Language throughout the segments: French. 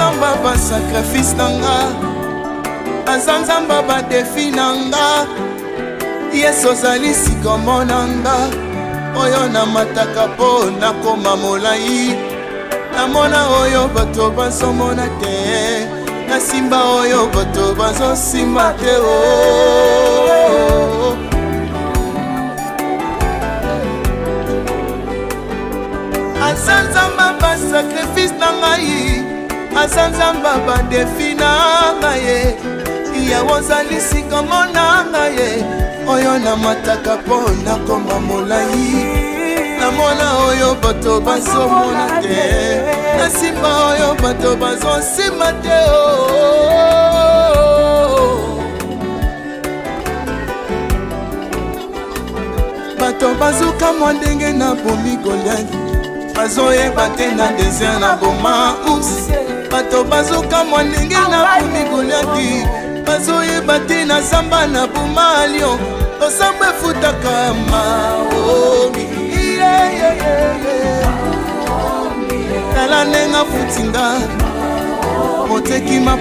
Azanzamba ba sacrifice nanga, Azanzamba ba défi nanga. Yesu ozali sikomo nanga, oyo na mataka po nakoma molai. Namona oyo bato bazomona te, nasimba oyo bato bazosimba te. Azanzamba ba sacrifice nangai, Azanzamba ba défi nangai. Yawe ozali sikomo nangai, oyo na mataka po nakoma molai. Namona oyo bato bazomona te, nasimba oyo bato bazosimba te. Bato bazuka mwa ndenge na bomi Goliath, bazoyeba te na désert na boma us. Bato bazuka mwa ndenge na bomi Goliath, bazoyeba te na zamba na boma lion. Osamba futaka maomi, tala nenga futinga moteki ma.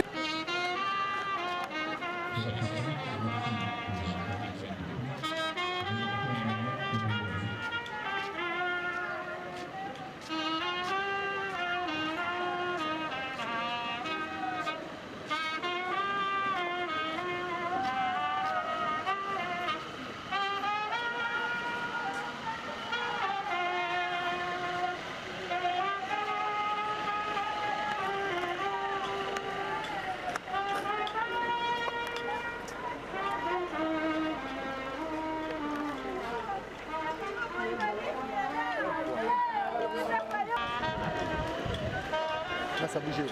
Là, ça bougeait.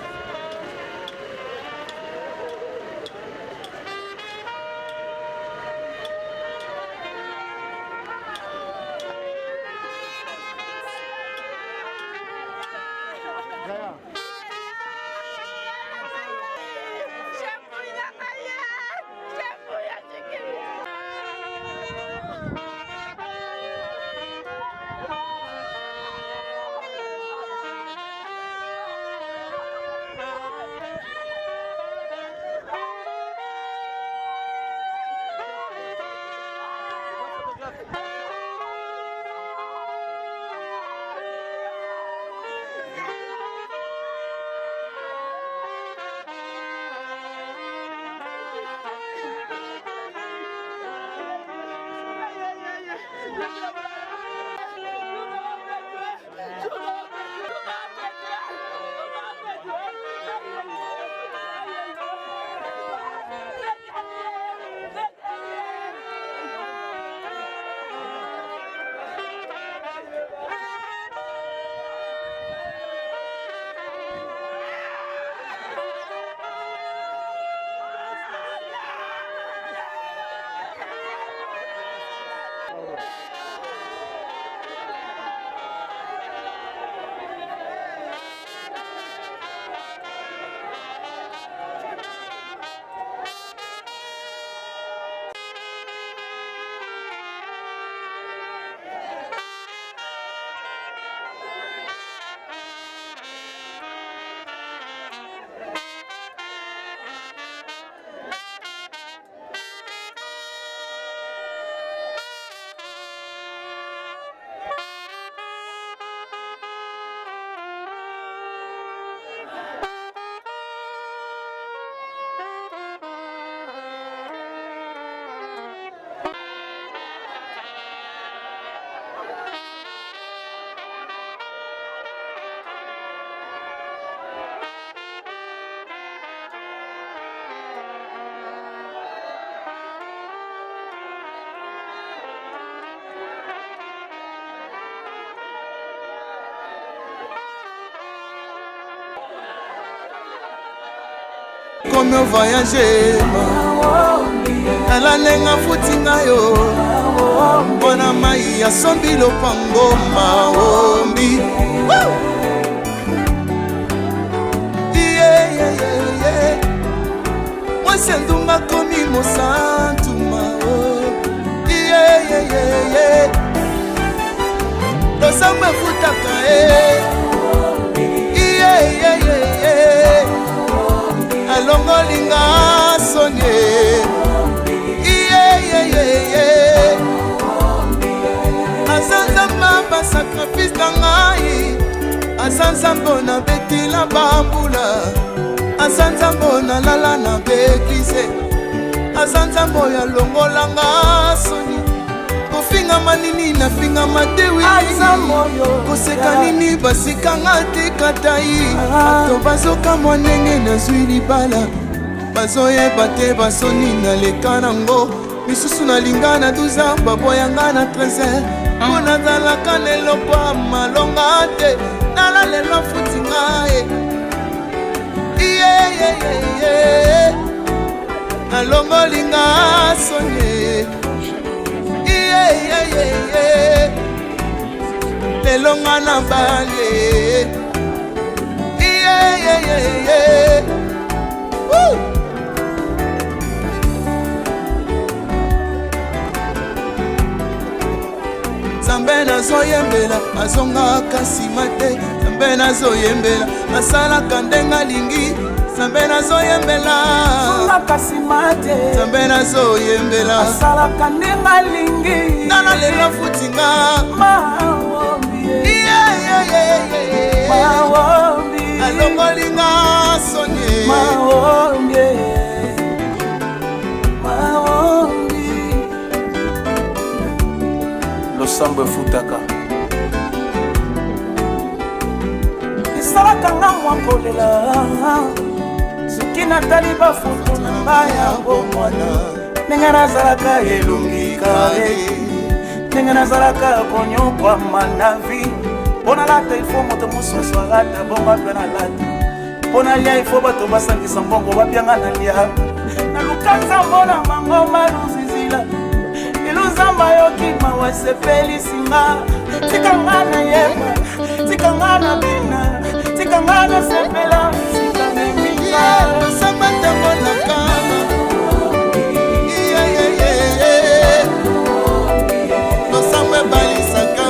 Comme voyager, alanenga futinga yo, bona mai ya sombi lopango maombi. Moi sendunga komi mosantu mao. Losamba futaka Azanzambo na betila bambula, azanzambo na lala na beklise, azanzambo ya longolanga soni. Kofinga manini na finga matewi, koseka nini basikanga te katai. Bato bazoka mwanenge na zwi libala, bazoyeba te basoni na leka nango. Misusu na linga na 12 ans, baboyanga na 13 ans. Mona zalaka neloko ya malonga te, nala lelo futinga nalongolinga sonye lelo nga na bale Zambe nazoyembela azongaka nsima te, Zambe nazoyembela asalaka ndenge alingi, Zambe nazoyembela azongaka nsima te, Zambe nazoyembela asalaka ndenge alingi. Nana lelo futinga alongolinga sonye losambo efutaka esalaka nga mwa kolela soki natali bafoto na ngai ya bomwana, ndenge nazalaka elongi kare, ndenge nazalaka konyokwama na vi. Mpo nalata ifo moto mosusu alata bongo mpe nalata, mpo nalia ifo bato basangisa mbongo bapianga nalia. naluka nzambo na mangoma luzizila, iluzamba yoki mawa esepelisinga. Tikanga na yeba, tikanga na bina, tikanga na sepela, tikanga mika samata monaka losambo balisaka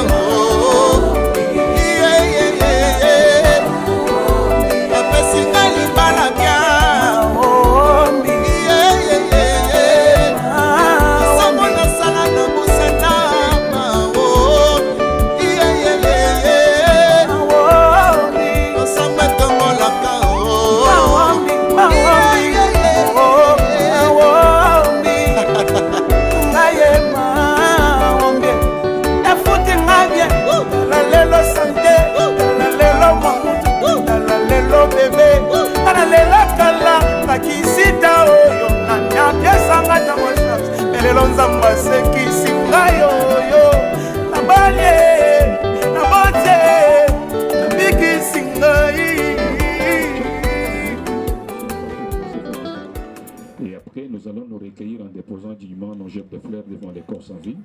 apesinga libala bia sambo nasala na busana losambo tongolaka bakisita oyo nanyapesanga ntango chance elelo nzambe asekisi ngai oyo nabalie nabote nabikisi ngai. Et après, nous allons nous recueillir en déposant dignement nos jets de fleurs devant les corps sans vie.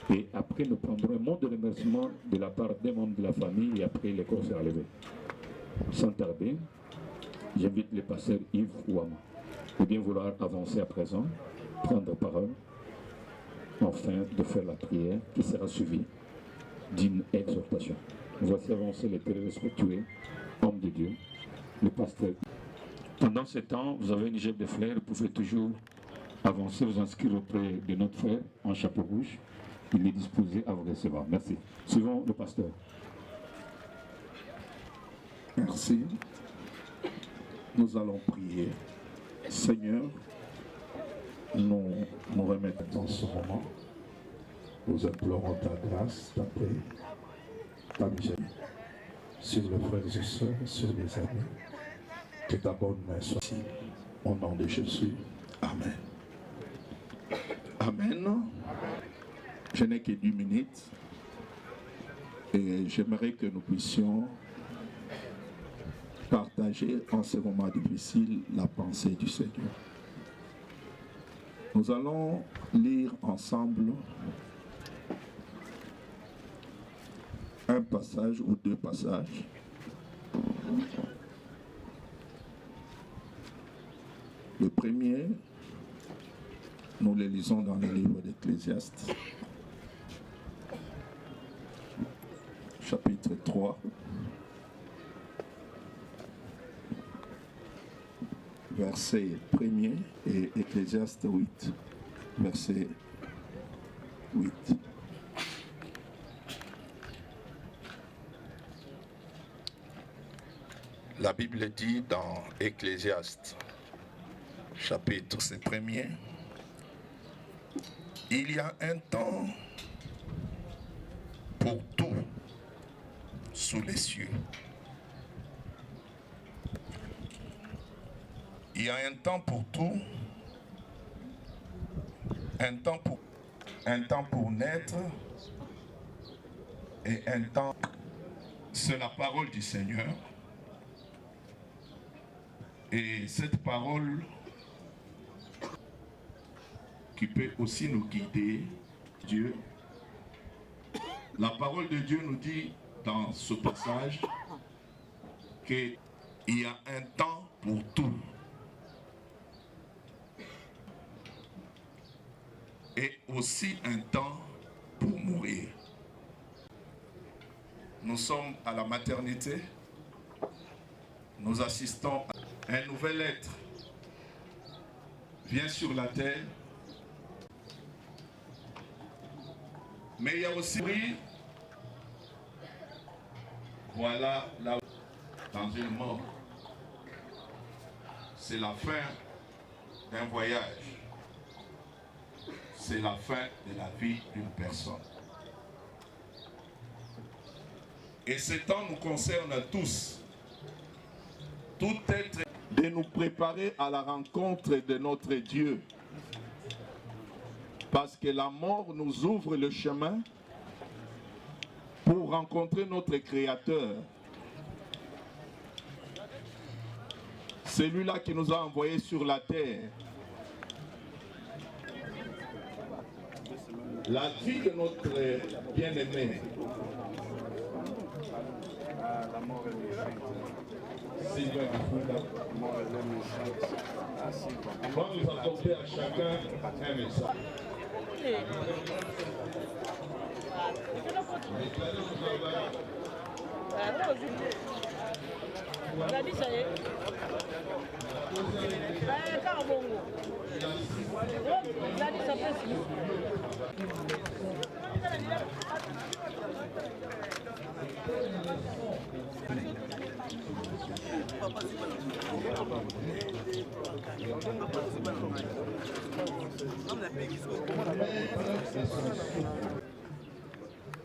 Et après, nous prendrons un mot de remerciement de la part des membres de la famille et après, les corps seront levés. Sans tarder, j'invite le pasteur Yves Ouama de bien vouloir avancer à présent, prendre parole, afin de faire la prière qui sera suivie d'une exhortation. Voici avancer les très respectueux hommes de Dieu, le pasteur. Pendant ce temps, vous avez une jette de fleurs, vous pouvez toujours avancer, vous inscrire auprès de notre frère en chapeau rouge. Il est disposé à vous recevoir. Merci. Suivons le pasteur. Merci. Nous allons prier. Seigneur, nous nous remettons dans ce moment. Nous implorons ta grâce, ta paix, ta miséricorde sur les frères et sœurs, sur les amis. Que ta bonne main soit ici. Au nom de Jésus. Amen. Amen. Je n'ai que 10 minutes. Et j'aimerais que nous puissions partager en ce moment difficile la pensée du Seigneur. Nous allons lire ensemble un passage ou deux passages. Le premier, nous le lisons dans le livre d'Ecclésiaste, chapitre 3. Verset 1er et Ecclésiaste 8, verset 8. La Bible dit dans Ecclésiaste, chapitre 1er, il y a un temps pour tout sous les cieux. Il y a un temps pour tout, un temps pour naître et un temps. C'est la parole du Seigneur. Et cette parole qui peut aussi nous guider, Dieu. La parole de Dieu nous dit dans ce passage qu'il y a un temps pour tout. Et aussi un temps pour mourir. Nous sommes à la maternité. Nous assistons à un nouvel être vient sur la terre. Mais il y a aussi, voilà, là, dans une mort, c'est la fin d'un voyage. C'est la fin de la vie d'une personne. Et ce temps nous concerne tous. Tout être de nous préparer à la rencontre de notre Dieu. Parce que la mort nous ouvre le chemin pour rencontrer notre Créateur. Celui-là qui nous a envoyés sur la terre. La vie de notre bien-aimé. La mort est méchante. Sylvain Kifunda. La mort est méchante. On va nous apporter à chacun un message.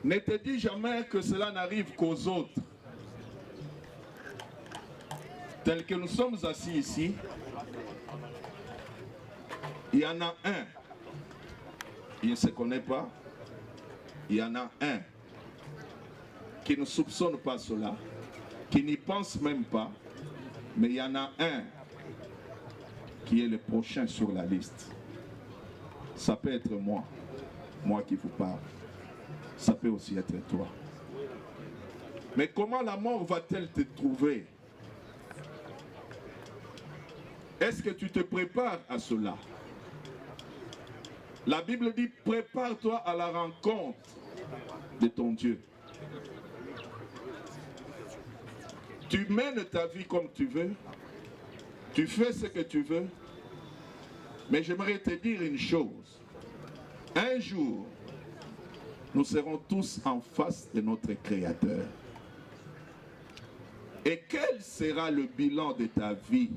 Ne te dis jamais que cela n'arrive qu'aux autres. Tel que nous sommes assis ici, il y en a un, il ne se connaît pas, il y en a un qui ne soupçonne pas cela, qui n'y pense même pas, mais il y en a un qui est le prochain sur la liste. Ça peut être moi qui vous parle. Ça peut aussi être toi. Mais comment la mort va-t-elle te trouver? Est-ce que tu te prépares à cela? La Bible dit, prépare-toi à la rencontre de ton Dieu. Tu mènes ta vie comme tu veux, tu fais ce que tu veux, mais j'aimerais te dire une chose. Un jour, nous serons tous en face de notre Créateur. Et quel sera le bilan de ta vie?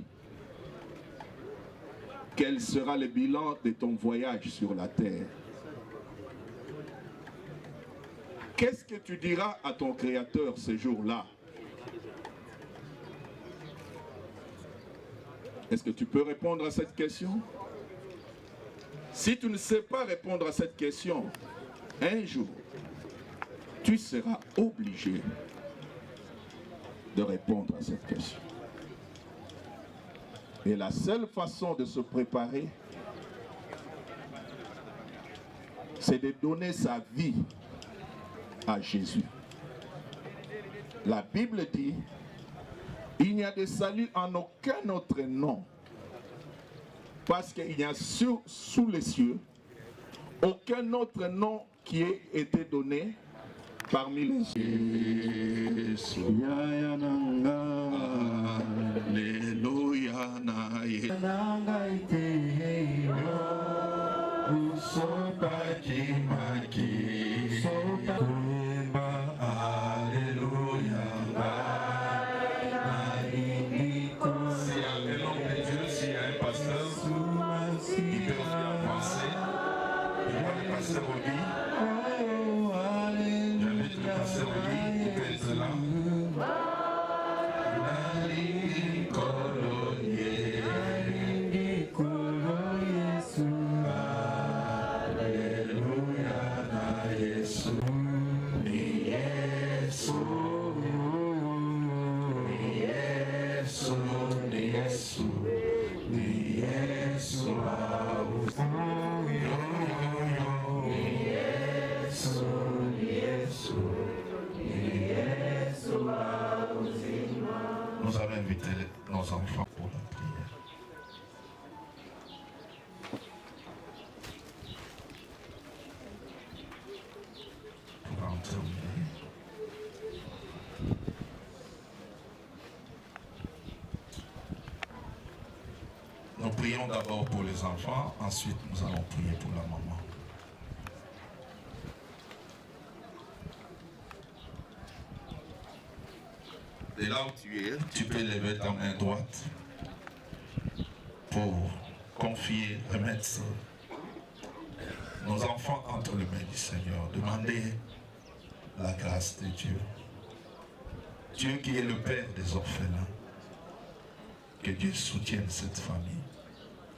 Quel sera le bilan de ton voyage sur la terre? Qu'est-ce que tu diras à ton Créateur ce jour-là? Est-ce que tu peux répondre à cette question? Si tu ne sais pas répondre à cette question, un jour, tu seras obligé de répondre à cette question. Et la seule façon de se préparer, c'est de donner sa vie à Jésus. La Bible dit, il n'y a de salut en aucun autre nom, parce qu'il n'y a sous les cieux aucun autre nom qui ait été donné parmi les cieux. Alléluia. inviter nos enfants pour la prière. Pour entrer au milieu. Nous prions d'abord pour les enfants, ensuite nous allons prier pour la maman. De là où tu es, tu peux lever ta main droite pour confier, remettre nos enfants entre les mains du Seigneur. Demander la grâce de Dieu. Dieu qui est le Père des orphelins. Que Dieu soutienne cette famille,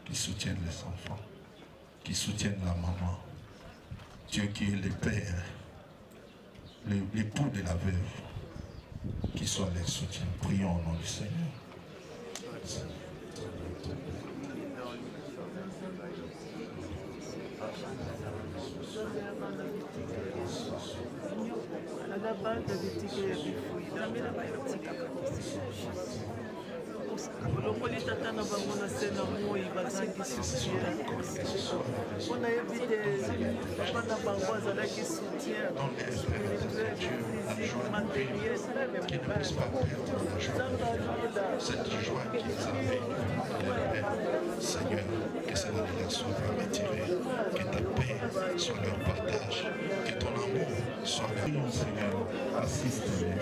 qui soutienne les enfants, qui soutienne la maman. Dieu qui est le Père, l'époux de la veuve, qui soit leur soutien. Prions au nom du Seigneur. lokoli tata na bango na se na moi bazangi soutien mpona yebi te papa na bango azalaki soutien physique matériel Cette joie qu'ils avaient, Seigneur, que cela ne leur soit pas retiré, que ta paix soit leur partage, que ton amour soit leur... Seigneur, assiste-les,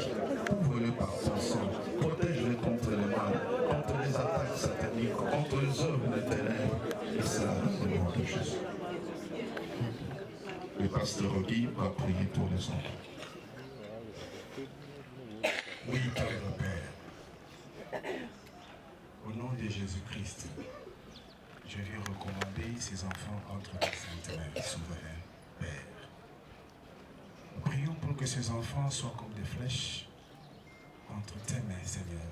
ouvre-les par ton sang, protège-les contre le mal, contre les attaques sataniques, contre les œuvres des ténèbres, et cela dans le nom de Jésus. Le pasteur Guy va prier pour les enfants. Oui, Père le Père, au nom de Jésus-Christ, je vais recommander ces enfants entre tes saintes mains, souverain Père. Prions pour que ces enfants soient comme des flèches entre tes mains, Seigneur,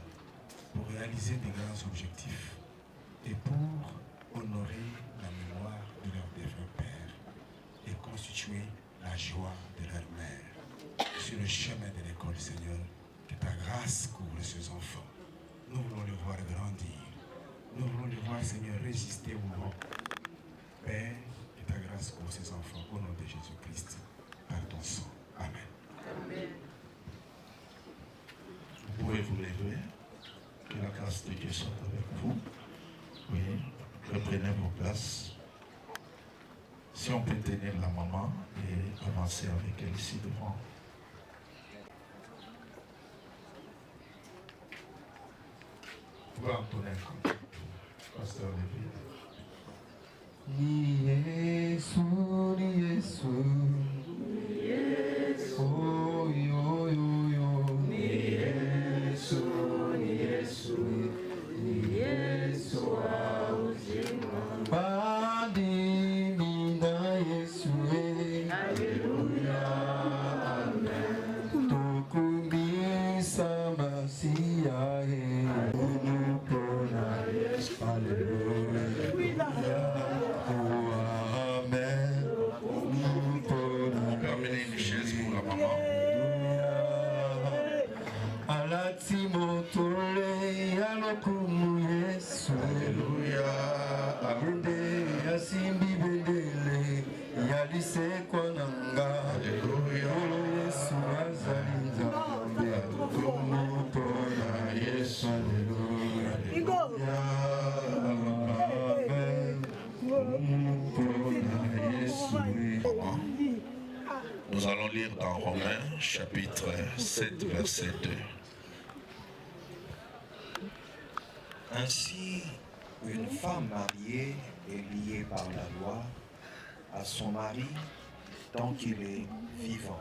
pour réaliser des grands objectifs et pour honorer la mémoire de leur défunt Père et constituer la joie de leur mère. Sur le chemin de l'école, Seigneur, que ta grâce couvre ces enfants. Nous voulons les voir grandir. Nous voulons les voir, Seigneur, résister au vent. Père, que ta grâce couvre ces enfants au nom de Jésus-Christ, par ton sang. Amen. Amen. Vous pouvez vous lever. Que la grâce de Dieu soit avec vous. Oui, reprenez vos places. Si on peut tenir la maman et avancer avec elle ici devant. Vous pouvez entonner un cantique, pasteur David. Ni Yesu, ni Yesu, oh yo yo yo, ni Yesu, ni Yesu, ni Yesu auzima. Badini na Yesu, Haleluya, Amen. Tukumbisa Masia, Unupona Yesu, Haleluya. Amenez une chaise pour la maman. Alati motole alokumu Yesu. Alléluia. Abende yasimbi bendele yalisekwa nanga. Alléluia. Yesu azali nzambe alokumu pona Yesu. Alléluia. Amen. Pona Yesu. Nous allons lire dans Romains chapitre 7 verset 2. Ainsi, une femme mariée est liée par la loi à son mari tant qu'il est vivant.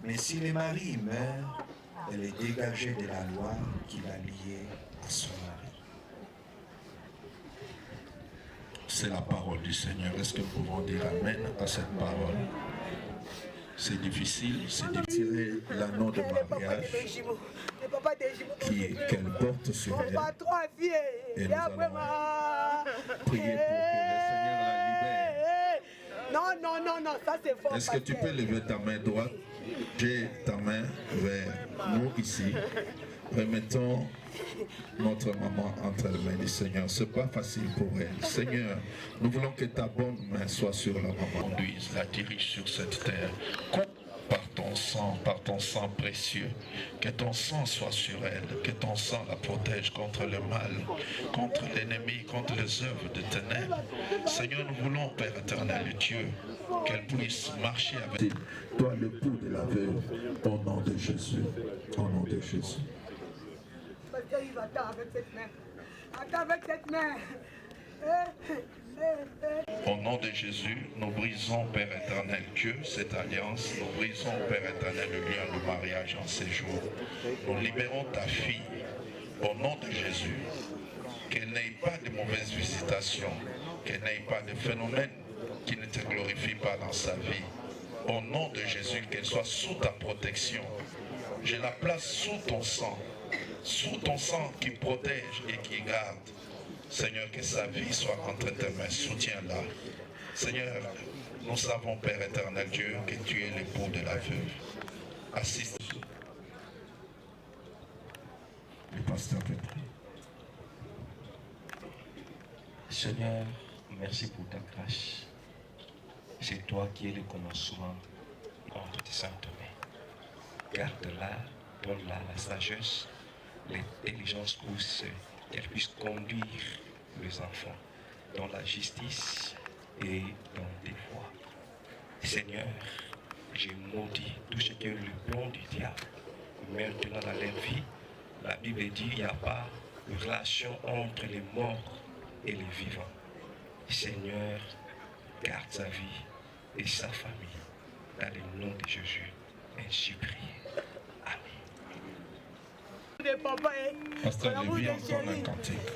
Mais si le mari meurt, elle est dégagée de la loi qui l'a liée à son mari. C'est la parole du Seigneur. Est-ce que nous pouvons dire Amen à cette parole? C'est difficile, c'est difficile. L'anneau de mariage qu'elle porte sur elle. Et nous allons prier pour que le Seigneur la libère. Non, ça c'est fort. Est-ce que tu peux lever ta main droite? J'ai ta main vers nous ici. remettons notre maman entre les mains du Seigneur. Ce n'est pas facile pour elle. Seigneur, nous voulons que ta bonne main soit sur la maman. Conduise, la dirige sur cette terre. Par ton sang précieux, que ton sang soit sur elle, que ton sang la protège contre le mal, contre l'ennemi, contre les œuvres de ténèbres. Seigneur, nous voulons, Père éternel, Dieu, qu'elle puisse marcher avec toi, l'époux de la veuve, au nom de Jésus, au nom de Jésus. Attends avec cette main. Au nom de Jésus, nous brisons, Père éternel Dieu, cette alliance. Nous brisons, Père éternel, le lien de mariage en ces jours. Nous libérons ta fille, au nom de Jésus. Qu'elle n'ait pas de mauvaises visitations, qu'elle n'ait pas de phénomènes qui ne te glorifient pas dans sa vie. Au nom de Jésus, qu'elle soit sous ta protection. Je la place sous ton sang qui protège et qui garde. Seigneur, que sa vie soit entre tes mains, soutiens-la. Seigneur, nous savons, Père éternel Dieu, que tu es l'époux de la veuve. Assiste. Le pasteur peut prier. Seigneur, merci pour ta grâce. C'est toi qui es le commencement entre tes saintes mains. Garde-la, donne-la la sagesse, l'intelligence pour qu'elle puisse conduire les enfants dans la justice et dans tes voies. Seigneur, j'ai maudit tout ce que le plan du diable maintenant dans leur vie. La Bible dit qu'il n'y a pas de relation entre les morts et les vivants. Seigneur, garde sa vie et sa famille dans le nom de Jésus. Ainsi prié. Pasteur Lévi, encore un cantique.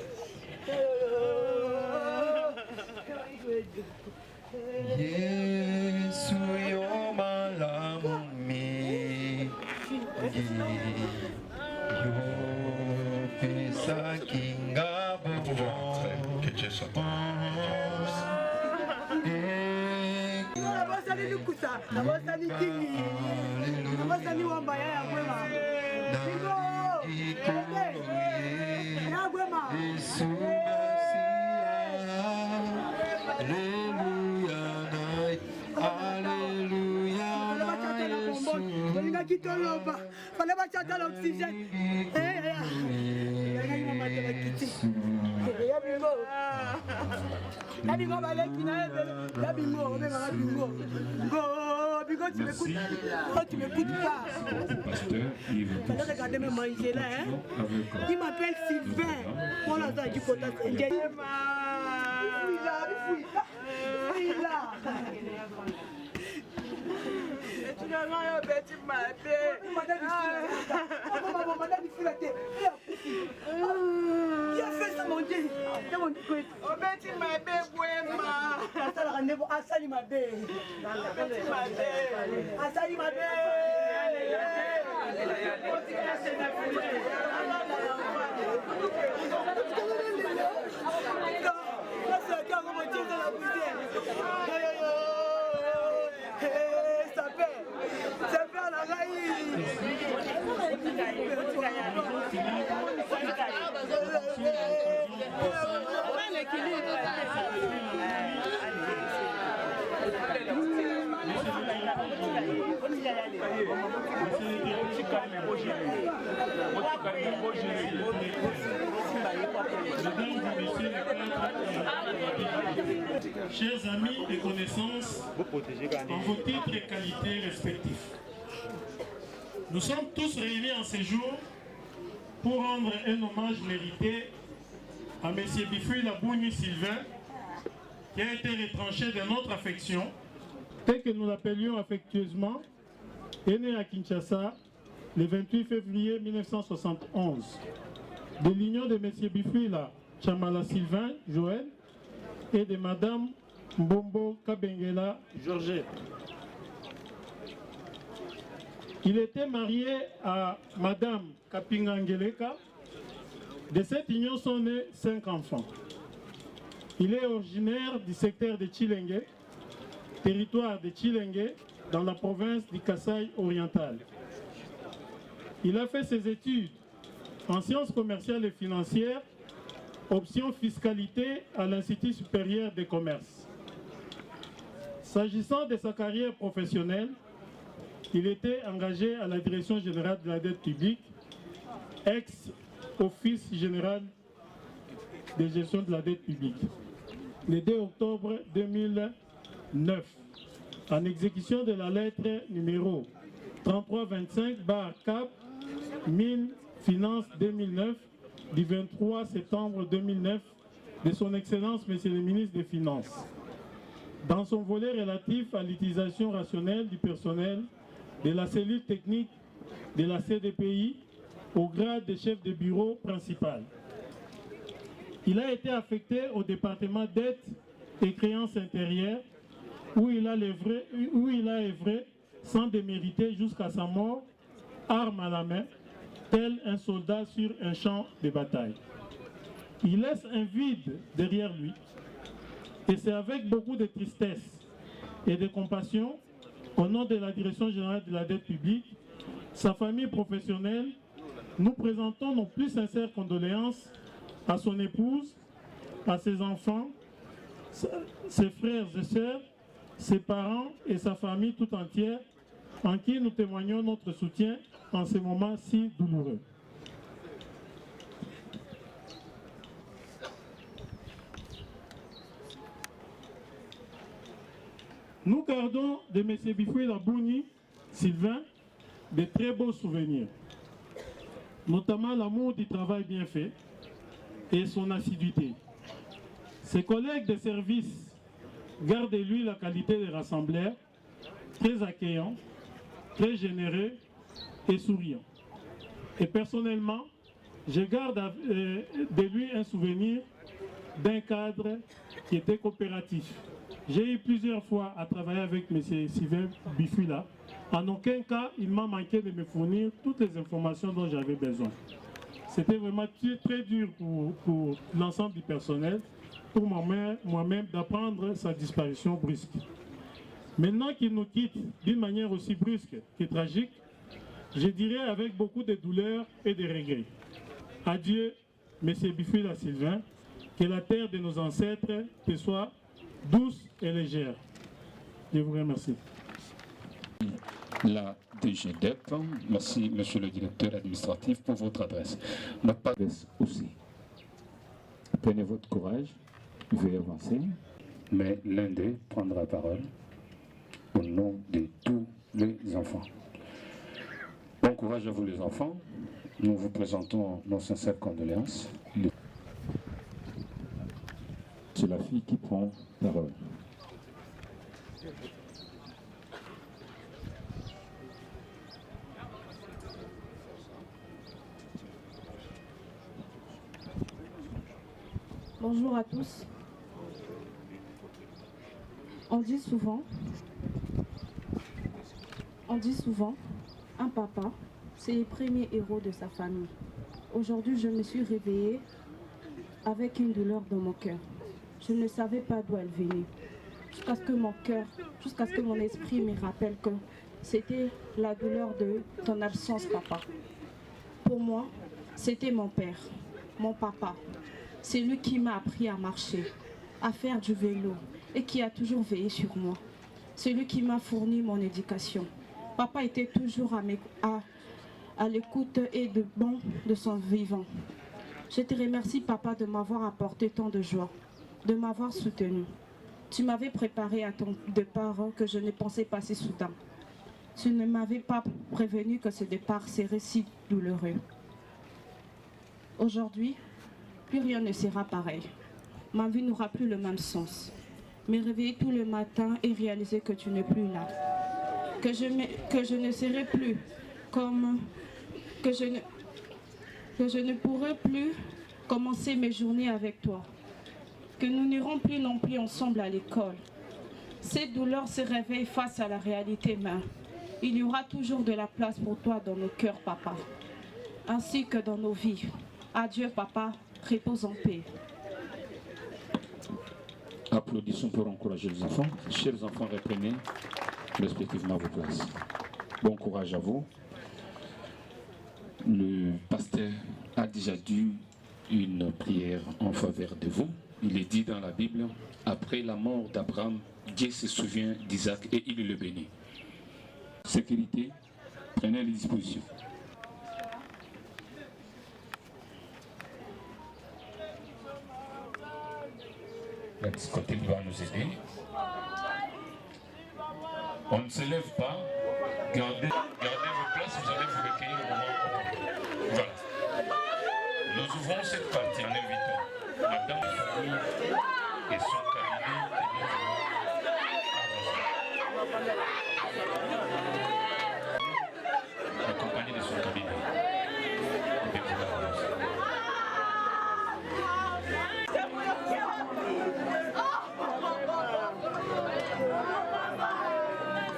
Yesu yo malamumi yo pesa kinga bo. Nous pouvons entrer. Que Dieu soit Tu m'écoutes pas. Regardez me manger là, hein. Il m'appelle Sylvain. On l'a dit du côté. Qui a fait ça, mon Dieu? Chers amis et connaissances, en vos titres et qualités respectifs, nous sommes tous réunis en ce jour pour rendre un hommage mérité à M. Bifui Labouni Sylvain, qui a été retranché de notre affection, tel que nous l'appelions affectueusement, est né à Kinshasa le 28 février 1971, de l'union de M. Bifouila Chamala Sylvain Joël et de Mme Mbombo Kabengela Georgette. Il était marié à Mme Kapinga Ngeleka. De cette union sont nés 5 enfants. Il est originaire du secteur de Tshilenge, territoire de Tshilenge, dans la province du Kasaï oriental. Il a fait ses études en sciences commerciales et financières, option fiscalité à l'Institut supérieur des commerces. S'agissant de sa carrière professionnelle, il était engagé à la Direction générale de la dette publique, ex-Office général de gestion de la dette publique, le 2 octobre 2009, en exécution de la lettre numéro 3325/CAP Mines Finances 2009 du 23 septembre 2009 de son Excellence Monsieur le ministre des Finances. Dans son volet relatif à l'utilisation rationnelle du personnel de la cellule technique de la CDPI au grade de chef de bureau principal. Il a été affecté au département dettes et créances intérieures où il a œuvré sans démériter jusqu'à sa mort, arme à la main, tel un soldat sur un champ de bataille. Il laisse un vide derrière lui et c'est avec beaucoup de tristesse et de compassion, au nom de la Direction générale de la dette publique, sa famille professionnelle, nous présentons nos plus sincères condoléances à son épouse, à ses enfants, ses frères et sœurs, ses parents et sa famille tout entière, en qui nous témoignons notre soutien en ces moments si douloureux. Nous gardons de M. Bifouila Bouni, Sylvain, de très beaux souvenirs, notamment l'amour du travail bien fait et son assiduité. Ses collègues de service gardent de lui la qualité de rassembleur, très accueillant, très généreux et souriant. Et personnellement, je garde de lui un souvenir d'un cadre qui était coopératif. J'ai eu plusieurs fois à travailler avec M. Sylvain Bifouila. En aucun cas, il m'a manqué de me fournir toutes les informations dont j'avais besoin. C'était vraiment très dur pour l'ensemble du personnel, pour moi-même d'apprendre sa disparition brusque. Maintenant qu'il nous quitte d'une manière aussi brusque que tragique, je dirais avec beaucoup de douleur et de regrets. Adieu, M. Bifouila Sylvain, que la terre de nos ancêtres te soit douce et légère. Je vous remercie. La DGDEP, merci Monsieur le Directeur administratif pour votre adresse. Notre adresse aussi. Prenez votre courage, veuillez avancer, mais l'un d'eux prendra la parole au nom de tous les enfants. Bon courage à vous les enfants. Nous vous présentons nos sincères condoléances. C'est la fille qui prend la parole. Bonjour à tous. On dit souvent, un papa, c'est le premier héros de sa famille. Aujourd'hui, je me suis réveillée avec une douleur dans mon cœur. Je ne savais pas d'où elle venait. Jusqu'à ce que mon cœur, jusqu'à ce que mon esprit me rappelle que c'était la douleur de ton absence, papa. Pour moi, c'était mon père, mon papa. C'est lui qui m'a appris à marcher, à faire du vélo et qui a toujours veillé sur moi. C'est lui qui m'a fourni mon éducation. Papa était toujours à l'écoute et de bon de son vivant. Je te remercie, papa, de m'avoir apporté tant de joie, de m'avoir soutenu. Tu m'avais préparé à ton départ que je ne pensais pas si soudain. Tu ne m'avais pas prévenu que ce départ serait si douloureux. Aujourd'hui, plus rien ne sera pareil. Ma vie n'aura plus le même sens. Me réveiller tout le matin et réaliser que tu n'es plus là. Que je ne serai plus comme... Que je ne pourrai plus commencer mes journées avec toi. Que nous n'irons plus non plus ensemble à l'école. Cette douleur se réveille face à la réalité, mais il y aura toujours de la place pour toi dans nos cœurs, papa. Ainsi que dans nos vies. Adieu, papa. Repose en paix. Applaudissons pour encourager les enfants. Chers enfants, reprenez respectivement vos places. Bon courage à vous. Le pasteur déjà dit une prière en faveur de vous. Il est dit dans la Bible, après la mort d'Abraham, Dieu se souvient d'Isaac et il le bénit. Sécurité, prenez les dispositions. La discothèque va nous aider. On ne se lève pas. Gardez vos places, vous allez vous recueillir au moment opportun. Voilà. Nous ouvrons cette partie en invitant Madame Fanny et son cabinet accompagné de son cabinet.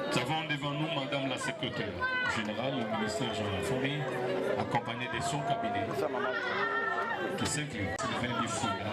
Nous avons devant nous Madame la secrétaire générale du ministère de la Famille, accompagnée de son cabinet, qui s'inclut Sylvain Lifoula.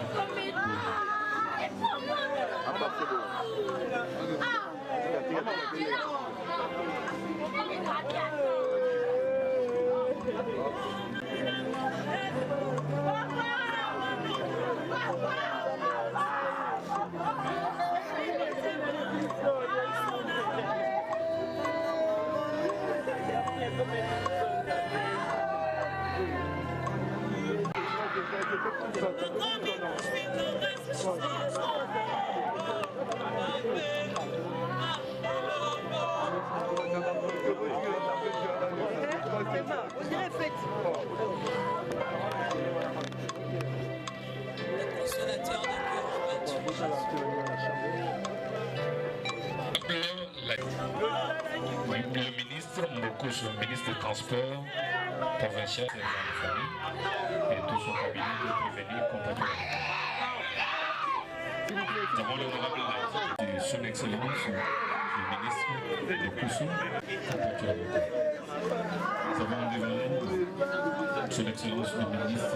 Le ministre Mbokoso, le ministre des Transports provincial de la famille et tout son cabinet de prévenir compatriotes. Nous avons l'honorable de son excellence, le ministre Mbokoso, compatriotes. Nous avons devant nous son excellence, le ministre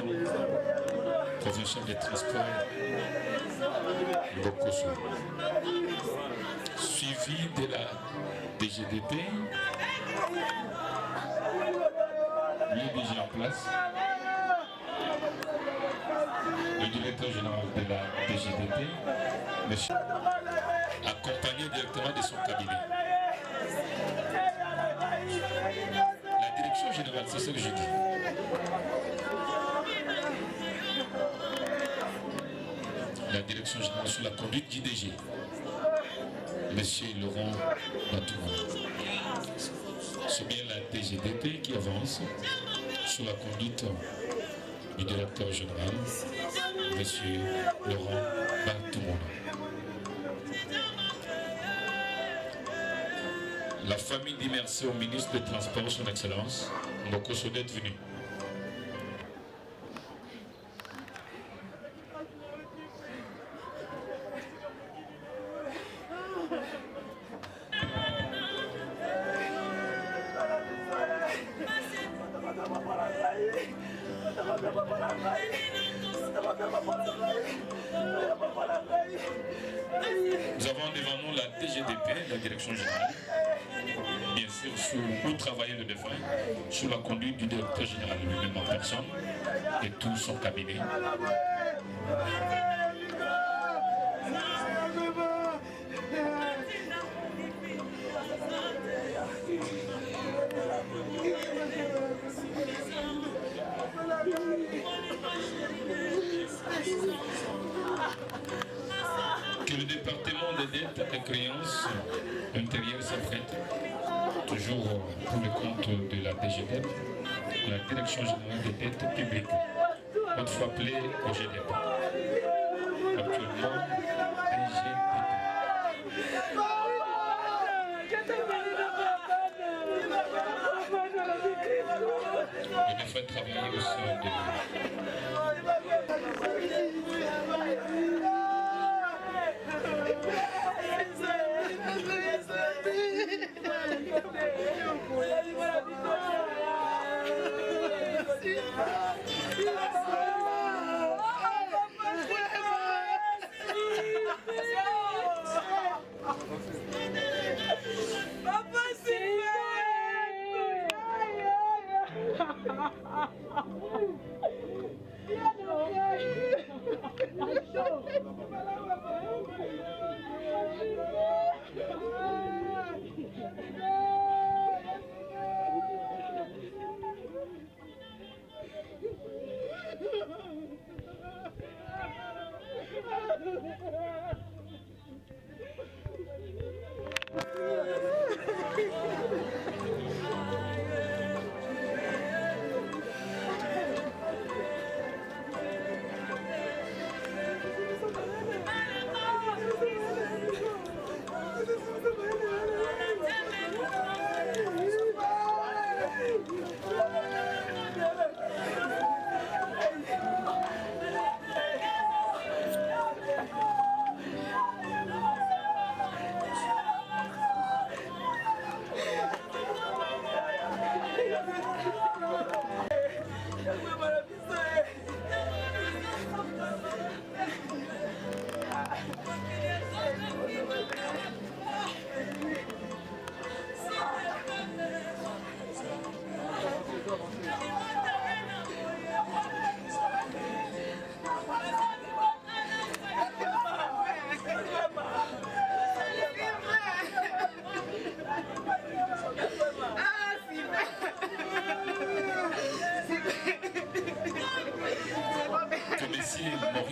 provincial des Transports Mbokoso, suivi de la DGDP, il est déjà en place, le directeur général de la DGDP, monsieur, accompagné directement de son cabinet. La direction générale, c'est ce que je dis. La direction générale sous la conduite du DG. Monsieur Laurent Batouma. C'est bien la DGDP qui avance sous la conduite du directeur général, Monsieur Laurent Batouma. La famille dit merci au ministre des Transports, son Excellence, Mbokoso d'être venu. Nous avons devant nous la DGDP, la direction générale, bien sûr, où travailler le défunt, sous la conduite du directeur général lui-même en personne et tout son cabinet. Que le département des dettes et créances intérieures s'apprête, toujours pour le compte de la DGDEP, la Direction générale des dettes publiques, autrefois appelée OGDEP. Actuellement, DGDEP. Le défunt travailler au sein de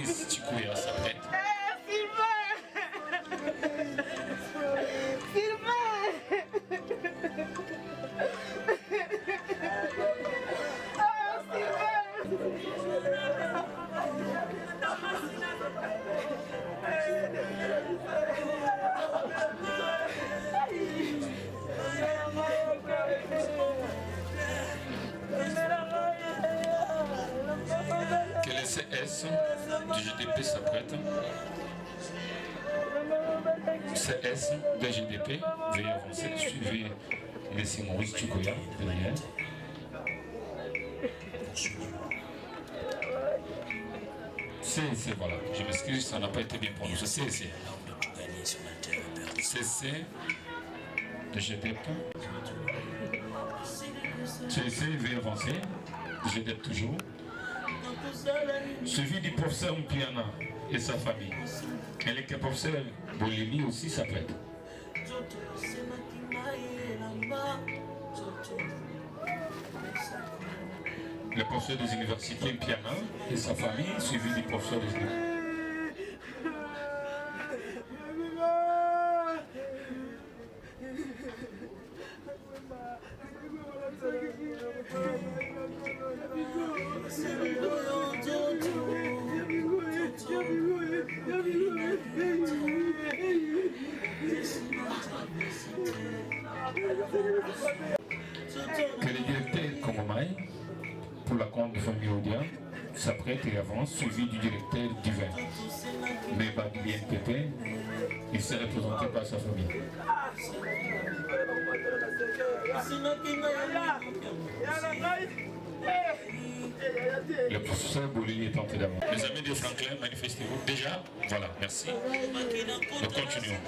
Maurice Chikouya s'arrête. Que les CS du GDP s'apprête. CS de GDP, veuillez avancer, suivez les Maurice Chikouya derrière. CC, voilà, je m'excuse, ça n'a pas été bien prononcé. CC. CC de GDP. CC, veuillez avancer. GDP toujours. Suivi du professeur Mpiana et sa famille. Et le professeur Bolili aussi s'apprête. Le professeur des universités Mpiana et sa famille, suivi du professeur des universités. Que les directeurs Kongomai, pour la grande famille Odia, s'apprête et avance, suivi du directeur du vin. Mais Baguilien Pépé, il s'est représenté par sa famille. Le professeur Boulini est entré d'avant. Les amis de Franklin, manifestez-vous. Déjà, voilà, merci. Nous continuons.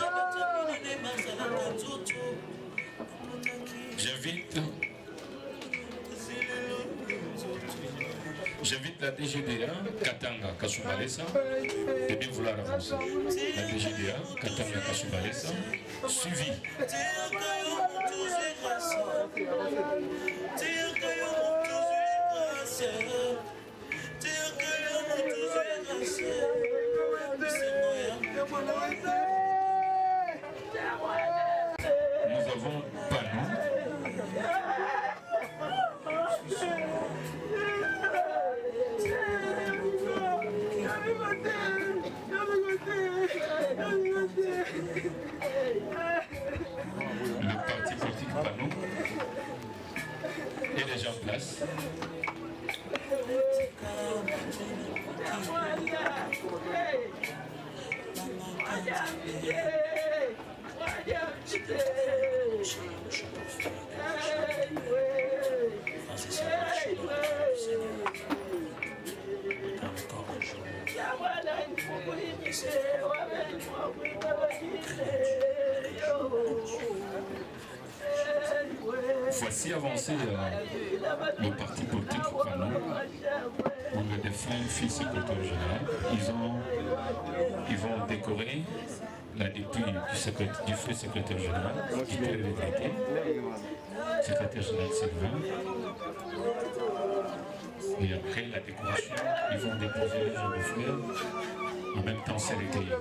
J'invite la DGDA, Katanga Kasumbalesa, de bien vouloir avancer. La DGDA, Katanga Kasumbalesa, suivi. Nous avons Panou. Le parti politique Panou est déjà en place. Voici avancé le parti politique Panou, où le défunt fils secrétaire général. Ils vont décorer la dépouille du feu secrétaire général, du père retraité, secrétaire général Sylvain. Et après la décoration, ils vont déposer les jeunes fleurs. En même temps, c'est recueilli.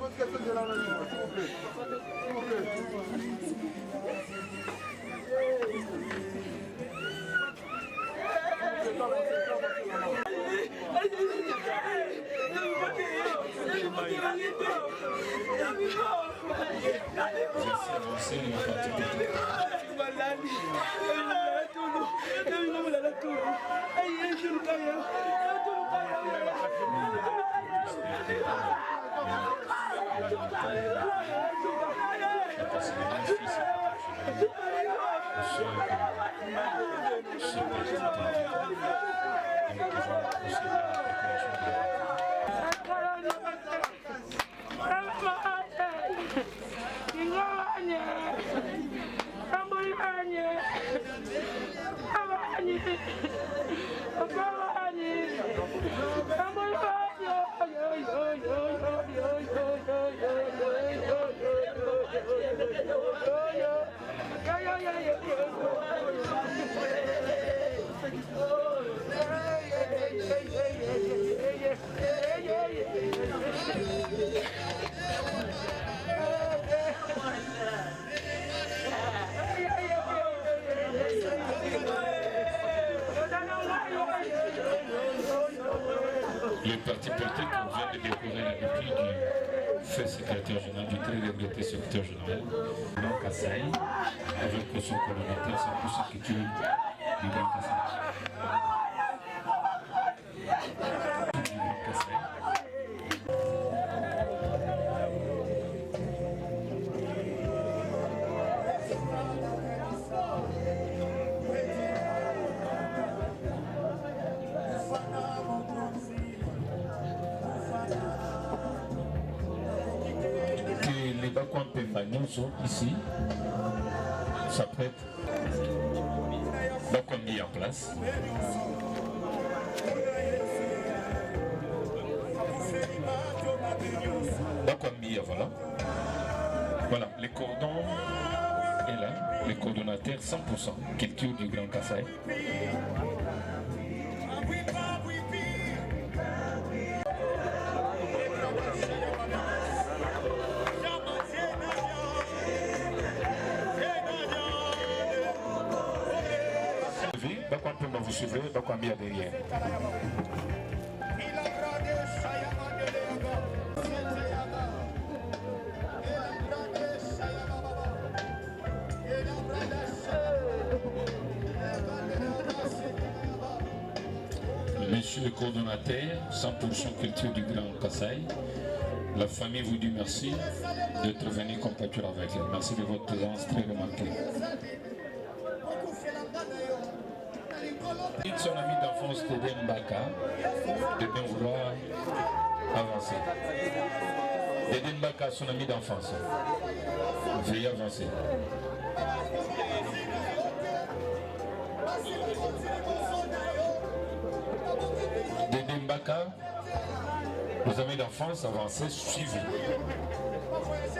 Le parti politique vient de découvrir la dépit du fait secrétaire général, du très regretté secrétaire général, Grand Kassai, avec son coordonnateur, c'est pour ce qui tue du Grand Kassai. Ici, s'apprête, donc on met en place. Donc on met, voilà. Voilà, les cordons est là, les coordonnateurs 100%, culture du Grand Kassai. Donc on peut vous suivre, donc on met derrière. Monsieur le coordonnateur, 100% culture du Grand Kassai, la famille vous dit merci d'être venu compatir avec elle. Merci de votre présence très remarquée. Son ami d'enfance Dédé Mbaka de bien vouloir avancer. Dédé Mbaka, son ami d'enfance, veuillez avancer. Dédé Mbaka, nos amis d'enfance avancés, suivis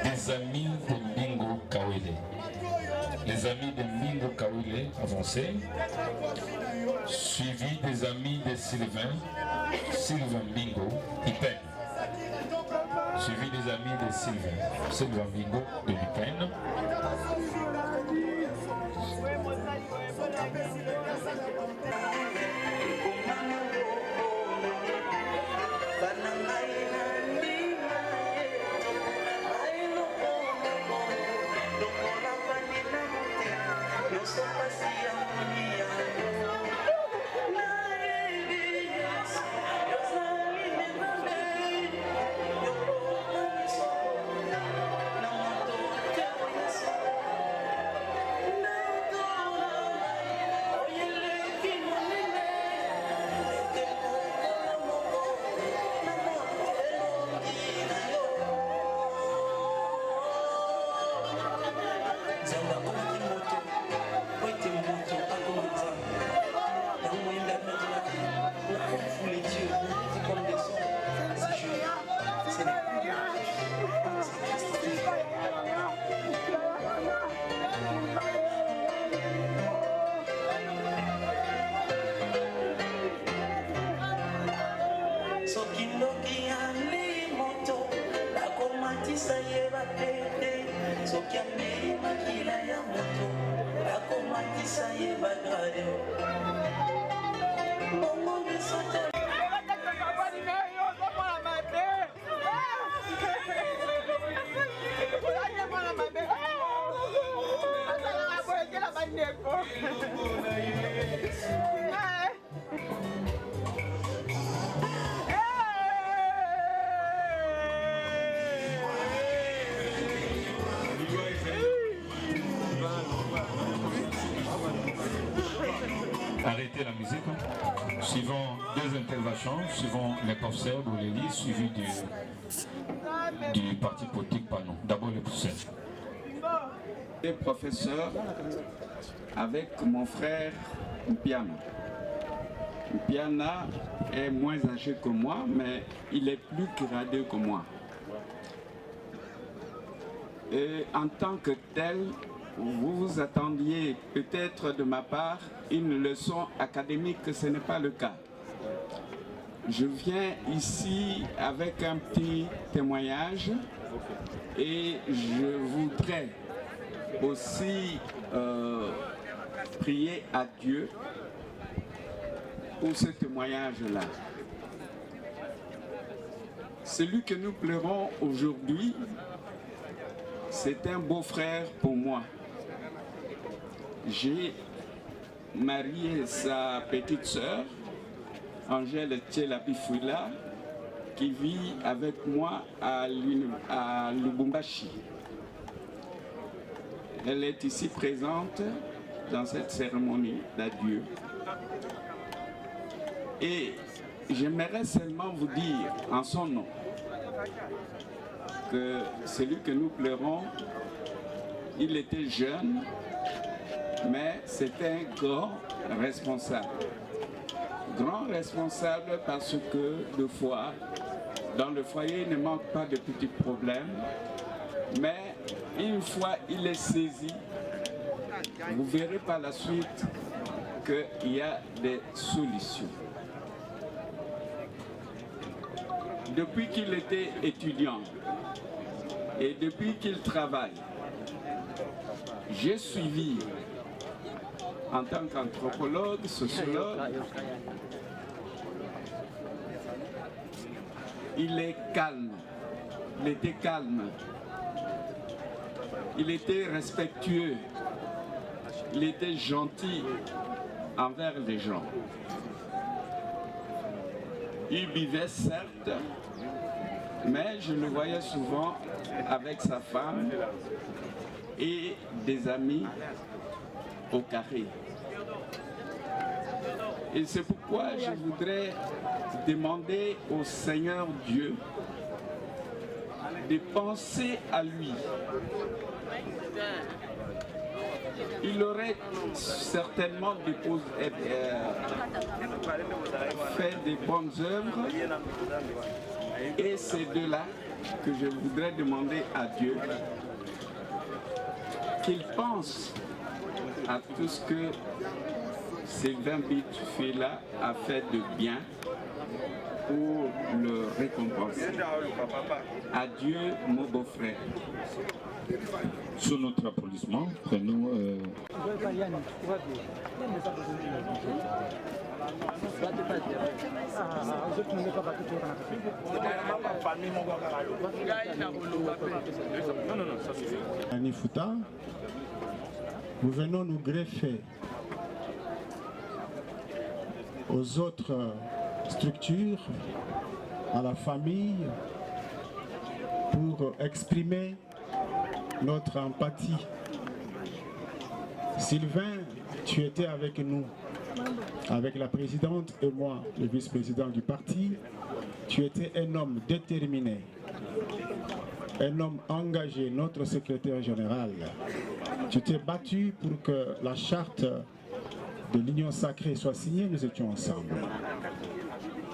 des amis de Mbingo Kawele. Les amis de Mbingo Kawele avancés, suivi des amis de Sylvain Mbingo Ipen, suivi des amis de Sylvain Mbingo de Ipen. Arrêtez la musique. Suivant deux interventions, suivant les professeurs ou les lits, suivi du parti politique Panon. D'abord le professeur. Les professeurs avec mon frère Mpiana. Mpiana est moins âgé que moi, mais il est plus gradé que moi. Et en tant que tel, vous vous attendiez peut-être de ma part une leçon académique, ce n'est pas le cas. Je viens ici avec un petit témoignage et je voudrais aussi prier à Dieu pour ce témoignage-là. Celui que nous pleurons aujourd'hui, c'est un beau-frère pour moi. J'ai marié sa petite sœur, Angèle Tchela-Bifouila, qui vit avec moi à Lubumbashi. Elle est ici présente dans cette cérémonie d'adieu. Et j'aimerais seulement vous dire en son nom que celui que nous pleurons, il était jeune, mais c'était un grand responsable. Grand responsable parce que, deux fois, dans le foyer, il ne manque pas de petits problèmes, mais une fois il est saisi, vous verrez par la suite qu'il y a des solutions. Depuis qu'il était étudiant et depuis qu'il travaille, j'ai suivi en tant qu'anthropologue, sociologue. Il est calme, il était calme, il était respectueux, il était gentil envers les gens. Il buvait certes, mais je le voyais souvent avec sa femme et des amis au carré. Et c'est pourquoi je voudrais demander au Seigneur Dieu de penser à lui. Il aurait certainement fait des bonnes œuvres et c'est de là que je voudrais demander à Dieu qu'il pense à tout ce que Sylvain Bifouila a fait de bien pour le récompenser. Adieu mon beau-frère. Sous notre applaudissement, prenons... Annie Fouta, nous venons nous greffer aux autres structures, à la famille, pour exprimer notre empathie. Sylvain, tu étais avec nous, avec la présidente et moi, le vice-président du parti. Tu étais un homme déterminé, un homme engagé, notre secrétaire général. Tu t'es battu pour que la charte de l'Union sacrée soit signée, nous étions ensemble.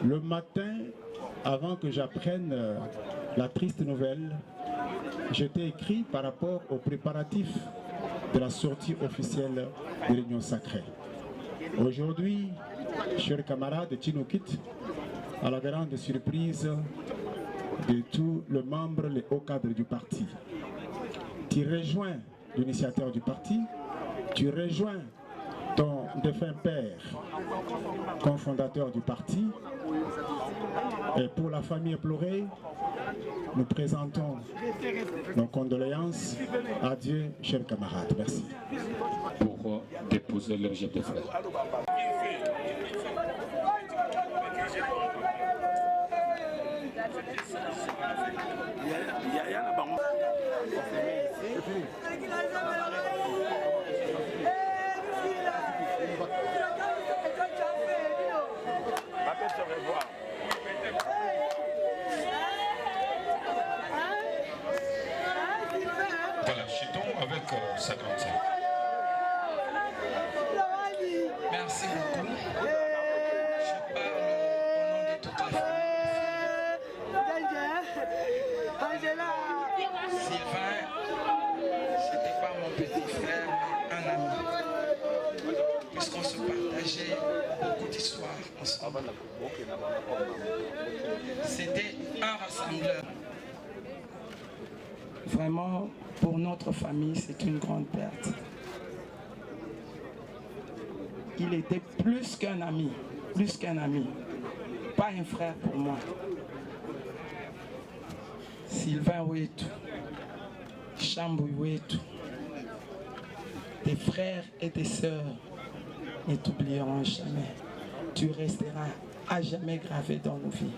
Le matin, avant que j'apprenne la triste nouvelle, je t'ai écrit par rapport aux préparatifs de la sortie officielle de l'Union sacrée. Aujourd'hui, chers camarades, tu nous quittes à la grande surprise de tous les membres, les hauts cadres du parti. Tu rejoins l'initiateur du parti, tu rejoins ton défunt père, cofondateur du parti. Et pour la famille éplorée, nous présentons nos condoléances. Adieu, chers camarades. Merci. Pour déposer leur jet de fleurs. Voilà, Chiton avec sa grande sœur. Merci beaucoup. Je parle au nom de toute la famille. Sylvain, c'était pas mon petit frère, mais un ami. Puisqu'on se partageait beaucoup d'histoires ensemble. C'était un rassembleur. Vraiment, pour notre famille, c'est une grande perte. Il était plus qu'un ami. plus qu'un ami, pas un frère pour moi. Sylvain Ouétou, Chambou Ouétou, tes frères et tes sœurs ne t'oublieront jamais. Tu resteras à jamais gravé dans nos vies.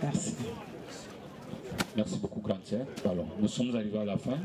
Merci. Merci beaucoup, grande sœur. Alors, nous sommes arrivés à la fin.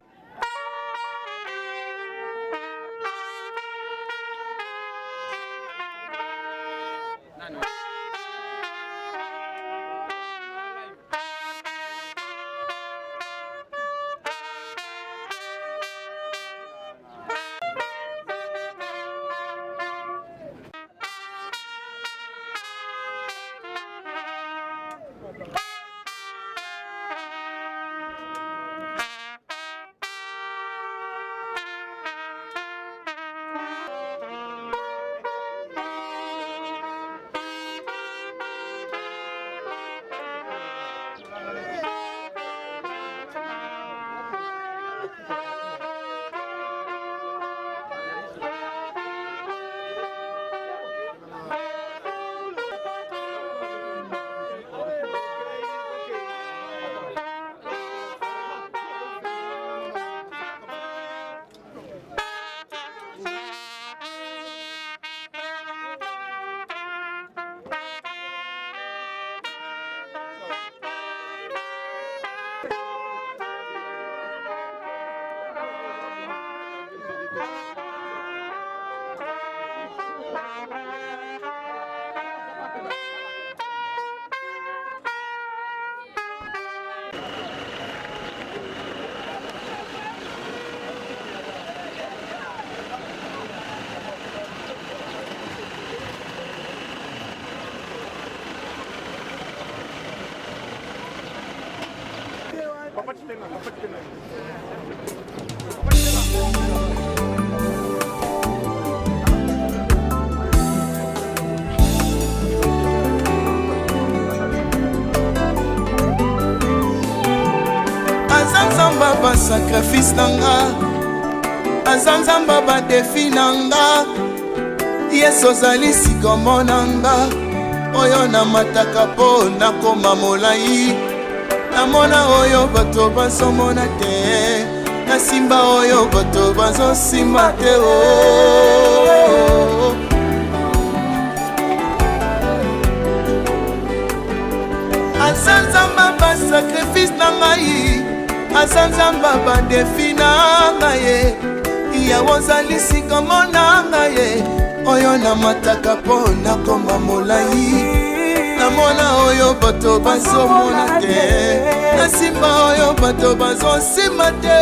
Azanzamba ba sacrifice nanga, azanzamba ba défi nanga. Yesu ozali sikomo nanga, oyo na mataka po nakoma molai. Namona oyo bato bazomona te, nasimba oyo bato bazosimba te. Azanzamba ba sacrifice nanga yi, azanzamba ba défi nanga ye. Yawe ozali sikomo nanga ye, oyo na mataka po nakoma molai. Namona oyo bato bazomona te, nasimba oyo bato bazosimba te.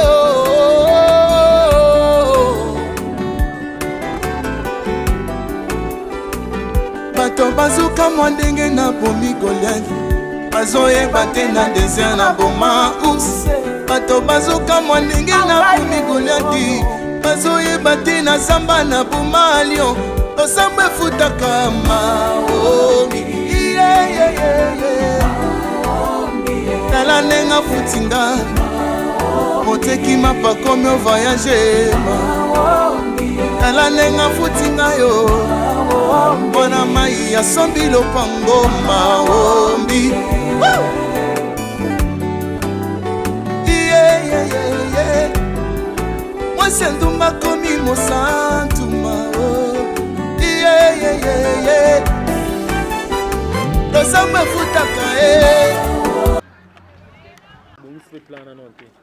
Bato bazuka mwa ndenge na bomi Goliath, bazoyeba te na désert na boma ours. Bato bazuka mwa ndenge na bomi Goliath, bazoyeba te na zamba na boma lion. Osamba efutaka maomi. Tala ndenge afutinga, moteki mapa komi o voyage. Tala ndenge afutinga yo, mpona mai asombi lopango maombi. Mwasi ndumba komi mosantuma. Losamba futaka Bongi se plana non te.